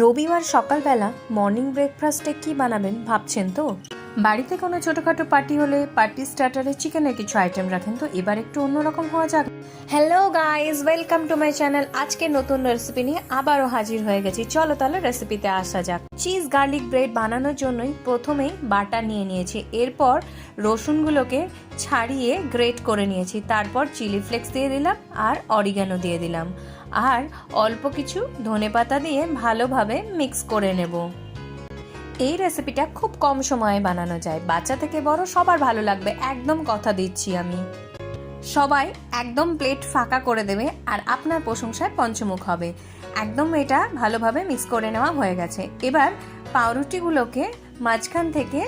রবিবার সকালবেলা মর্নিং ব্রেকফাস্টে কি বানাবেন ভাবছেন তো? বাড়িতে কোনো ছোটোখাটো পার্টি হলে পার্টি স্টার্টারে চিকেনের কিছু আইটেম রাখেন, তো এবার একটু অন্যরকম হওয়া যাক। Hello guys, welcome to my channel. আজকে নতুন রেসিপি নিয়ে আবারও হাজির হয়ে গেছি। চলো তাহলে রেসিপিতে আসা যাক। চিজ গার্লিক ব্রেড বানানোর জন্যই প্রথমেই বাটার নিয়ে নিয়েছি, এরপর রসুনগুলোকে ছাড়িয়ে গ্রেট করে নিয়েছি, তারপর চিলি ফ্লেক্স দিয়ে দিলাম আর অরিগানো দিয়ে দিলাম, আর অল্প কিছু ধনেপাতা দিয়ে ভালোভাবে মিক্স করে নেব। এই রেসিপিটা খুব কম সময়ে বানানো যায়, বাচ্চা থেকে বড় সবার ভালো লাগবে, একদম কথা দিচ্ছি আমি। সবাই একদম প্লেট ফাঁকা করে দেবে আর আপনার প্রশংসায় পঞ্চমুখ হবে। একদম এটা ভালোভাবে মিক্স করে নেওয়া হয়ে গেছে। এবার পাউরুটিগুলোকে মাঝখান থেকে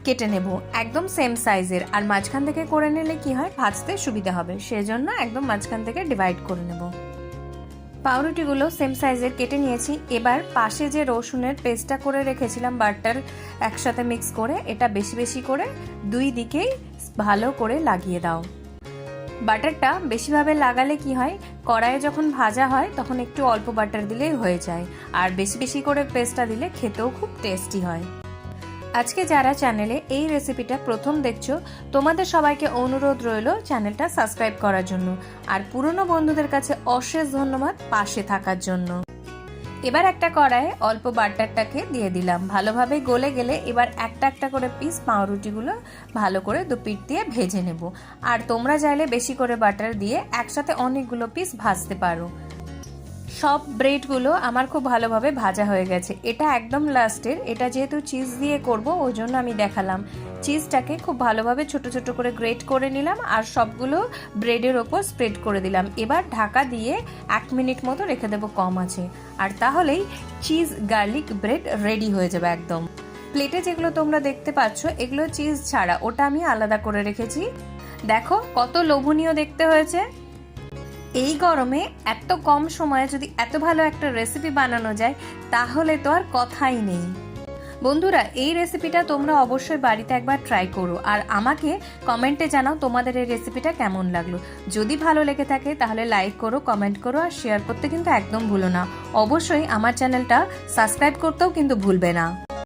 কেটে নেব, একদম সেম সাইজের, আর মাঝখান থেকে করে নিলে কি হয়, ভাজতে সুবিধা হবে, সেজন্য একদম মাঝখান থেকে ডিভাইড করে নেব। পাউরুটিগুলো সেম সাইজের কেটে নিয়েছি। এবার পাশে যে রসুনের পেস্টটা করে রেখেছিলাম বাটার একসাথে মিক্স করে, এটা বেশি বেশি করে দুই দিকেই ভালো করে লাগিয়ে দাও। বাটারটা বেশিভাবে লাগালে কি হয়, কড়াইয়ে যখন ভাজা হয় তখন একটু অল্প বাটার দিলেই হয়ে যায়, আর বেশি বেশি করে পেস্টটা দিলে খেতেও খুব টেস্টি হয়। আজকে যারা চ্যানেলে এই রেসিপিটা প্রথম দেখছো, তোমাদের সবাইকে অনুরোধ রইল চ্যানেলটা সাবস্ক্রাইব করার জন্য, আর পুরনো বন্ধুদের কাছে অশেষ ধন্যবাদ পাশে থাকার জন্য। এবার একটা কড়াইয়ে অল্প বাটারটাকে দিয়ে দিলাম, ভালোভাবে গলে গেলে এবার একটা একটা করে পিস পাউরুটিগুলো ভালো করে দুপিঠ দিয়ে ভেজে নেব। আর তোমরা চাইলে বেশি করে বাটার দিয়ে একসাথে অনেকগুলো পিস ভাজতে পারো। সব ব্রেডগুলো আমার খুব ভালোভাবে ভাজা হয়ে গেছে। এটা একদম লাস্টের, এটা যেহেতু চিজ দিয়ে করব ওই জন্য আমি দেখালাম। চিজটাকে খুব ভালোভাবে ছোট ছোট করে গ্রেট করে নিলাম আর সবগুলো ব্রেডের ওপর স্প্রেড করে দিলাম। এবার ঢাকা দিয়ে 1 মিনিট মতো রেখে দেবো কম আছে, আর তাহলেই চিজ গার্লিক ব্রেড রেডি হয়ে যাবে একদম। প্লেটে যেগুলো তোমরা দেখতে পাচ্ছ এগুলো চিজ ছাড়া, ওটা আমি আলাদা করে রেখেছি। দেখো কত লোভনীয় দেখতে হয়েছে। এই গরমে এত কম সময়ে যদি এত ভালো একটা রেসিপি বানানো যায় তাহলে তো আর কথাই নেই। বন্ধুরা, এই রেসিপিটা তোমরা অবশ্যই বাড়িতে একবার ট্রাই করো, আর আমাকে কমেন্টে জানাও তোমাদের এই রেসিপিটা কেমন লাগলো। যদি ভালো লেগে থাকে তাহলে লাইক করো, কমেন্ট করো, আর শেয়ার করতে কিন্তু একদম ভুলো না। অবশ্যই আমার চ্যানেলটা সাবস্ক্রাইব করতেও কিন্তু ভুলবে না।